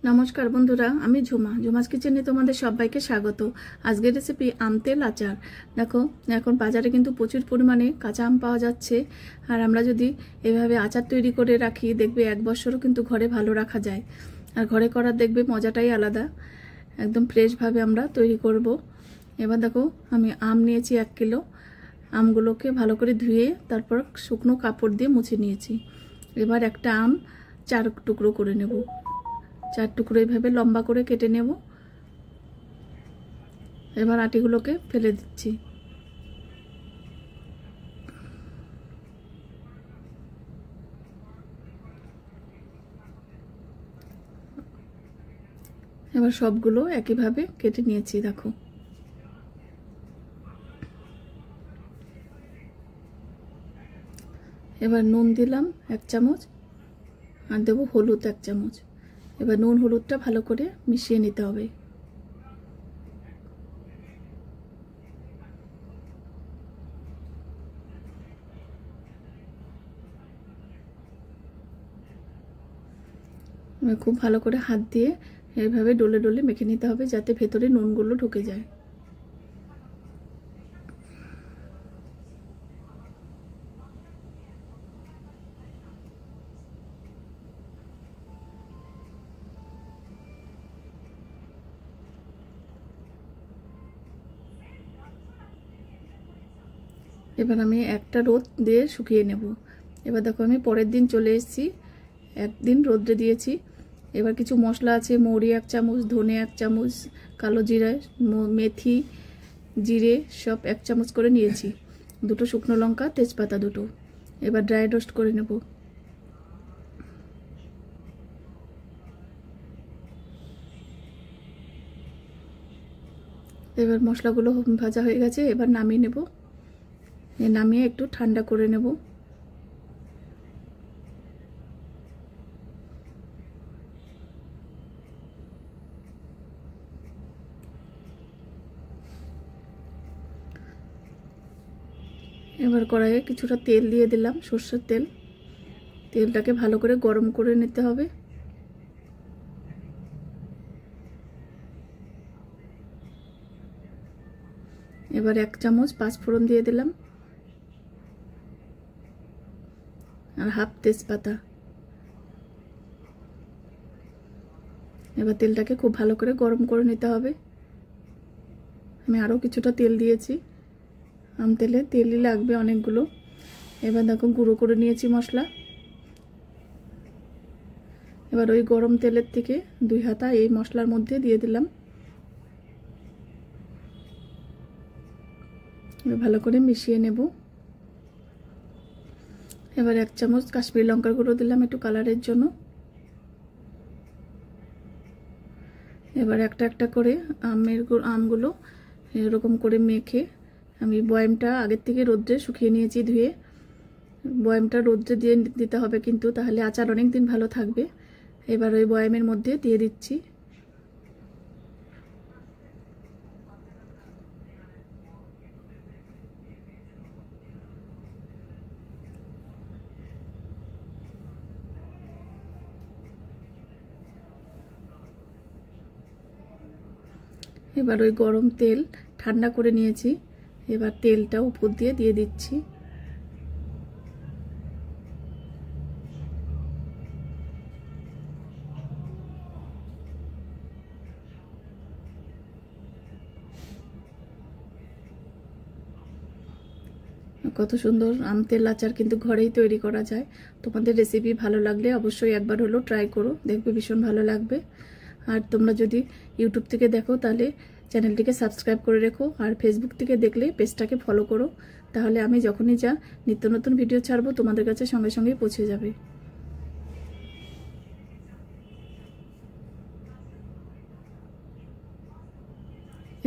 নমস্কার বন্ধুরা, আমি ঝুমাস কিচেনে তোমাদের সবাইকে স্বাগত। আজকের রেসিপি আম তেল আচার। দেখো, এখন বাজারে কিন্তু প্রচুর পরিমাণে কাঁচা আম পাওয়া যাচ্ছে। আর আমরা যদি এভাবে আচার তৈরি করে রাখি, দেখবে 1 বছরও কিন্তু ঘরে ভালো রাখা যায়। আর ঘরে করার দেখবে মজাটাই আলাদা। একদম ফ্রেশভাবে আমরা তৈরি করব। এবার দেখো, আমি আম নিয়েছি 1 কিলো। আমগুলোকে ভালো করে ধুয়ে তারপর শুকনো কাপড় দিয়ে মুছে নিয়েছি। এবার একটা আম 4 টুকরো করে নেব। 4 টুকরো এইভাবে লম্বা করে কেটে নেব। এবার আটিগুলোকে ফেলে দিচ্ছি। এবার সবগুলো একইভাবে কেটে নিয়েছি। দেখো, এবার নুন দিলাম 1 চামচ আর দেবো হলুদ 1 চামচ। এবার নুন হলুদটা ভালো করে মিশিয়ে নিতে হবে। খুব ভালো করে হাত দিয়ে এইভাবে ডলে ডলে মেখে নিতে হবে, যাতে ভেতরে নুনগুলো ঢুকে যায়। এবার আমি একটা রোদ দিয়ে শুকিয়ে নেব। এবার দেখো, আমি পরের দিন চলে এসেছি, একদিন রোদ্রে দিয়েছি। এবার কিছু মশলা আছে, মৌরি 1 চামচ, ধনে 1 চামচ, কালো জিরা, মেথি, জিরে সব 1 চামচ করে নিয়েছি, 2টো শুকনো লঙ্কা, তেজপাতা 2টো। এবার ড্রাই রোস্ট করে নেব। এবার মশলাগুলো ভাজা হয়ে গেছে, এবার নামিয়ে নেব। নামিয়ে একটু ঠান্ডা করে নেব। এবার কড়াইয়ে কিছুটা তেল দিয়ে দিলাম, সরষের তেল। তেলটাকে ভালো করে গরম করে নিতে হবে। এবার 1 চামচ 5 ফোড়ন দিয়ে দিলাম আর হাফ তেজপাতা। এবার তেলটাকে খুব ভালো করে গরম করে নিতে হবে। আমি আরও কিছুটা তেল দিয়েছি, আম তেলে তেলই লাগবে অনেকগুলো। এবার দেখো, গুঁড়ো করে নিয়েছি মশলা। এবার ওই গরম তেলের থেকে 2 হাতা এই মশলার মধ্যে দিয়ে দিলাম। ভালো করে মিশিয়ে নেব। এবার 1 চামচ কাশ্মীরি লঙ্কার গুঁড়ো দিলাম একটু কালারের জন্য। এবার একটা একটা করে আমগুলো এরকম করে মেখে আমি বয়ামটা আগের থেকে রোদ্রে শুকিয়ে নিয়েছি, ধুয়ে। বয়ামটা রোদ্রে দিয়ে দিতে হবে কিন্তু, তাহলে আচার অনেক দিন ভালো থাকবে। এবার ওই বয়ামের মধ্যে দিয়ে দিচ্ছি। এবার ওই গরম তেল ঠান্ডা করে নিয়েছি, এবার তেলটা উপর দিয়ে দিয়ে দিচ্ছি। কত সুন্দর আম তেল আচার কিন্তু ঘরেই তৈরি করা যায়। তোমাদের রেসিপি ভালো লাগলে অবশ্যই একবার হলেও ট্রাই করো, দেখবে ভীষণ ভালো লাগবে। আর তোমরা যদি ইউটিউব থেকে দেখো তাহলে চ্যানেলটিকে সাবস্ক্রাইব করে রেখো, আর ফেসবুক থেকে দেখলে পেজটাকে ফলো করো, তাহলে আমি যখনই যা নিত্য নতুন ভিডিও ছাড়বো তোমাদের কাছে সঙ্গে সঙ্গেই পৌঁছে যাবে।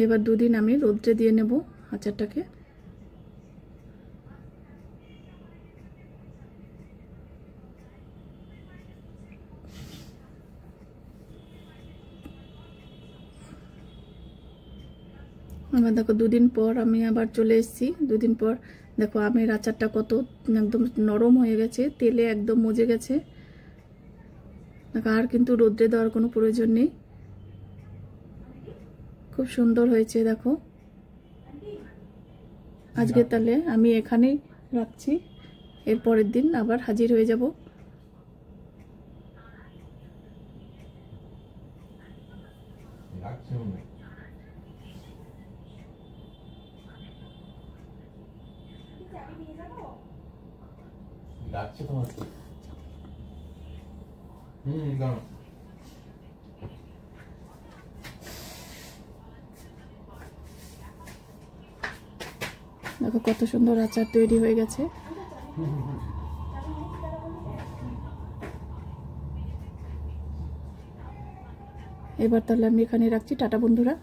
এবার 2 দিন আমি রোদ্রে দিয়ে নেব আচারটাকে। এবার দেখো, 2 দিন পর আমি আবার চলে এসেছি। 2 দিন পর দেখো, আমের আচারটা কত একদম নরম হয়ে গেছে, তেলে একদম মজে গেছে। দেখো আর কিন্তু রোদ্রে দেওয়ার কোনো প্রয়োজন নেই, খুব সুন্দর হয়েছে দেখো। আজকে তাহলে আমি এখানেই রাখছি, এর পরের দিন আবার হাজির হয়ে যাব। ডাকছে তোমার। দাঁড়াও। দেখো কত সুন্দর আচার তৈরি হয়ে গেছে। এবার তাহলে আমি এখানে রাখছি, টাটা বন্ধুরা।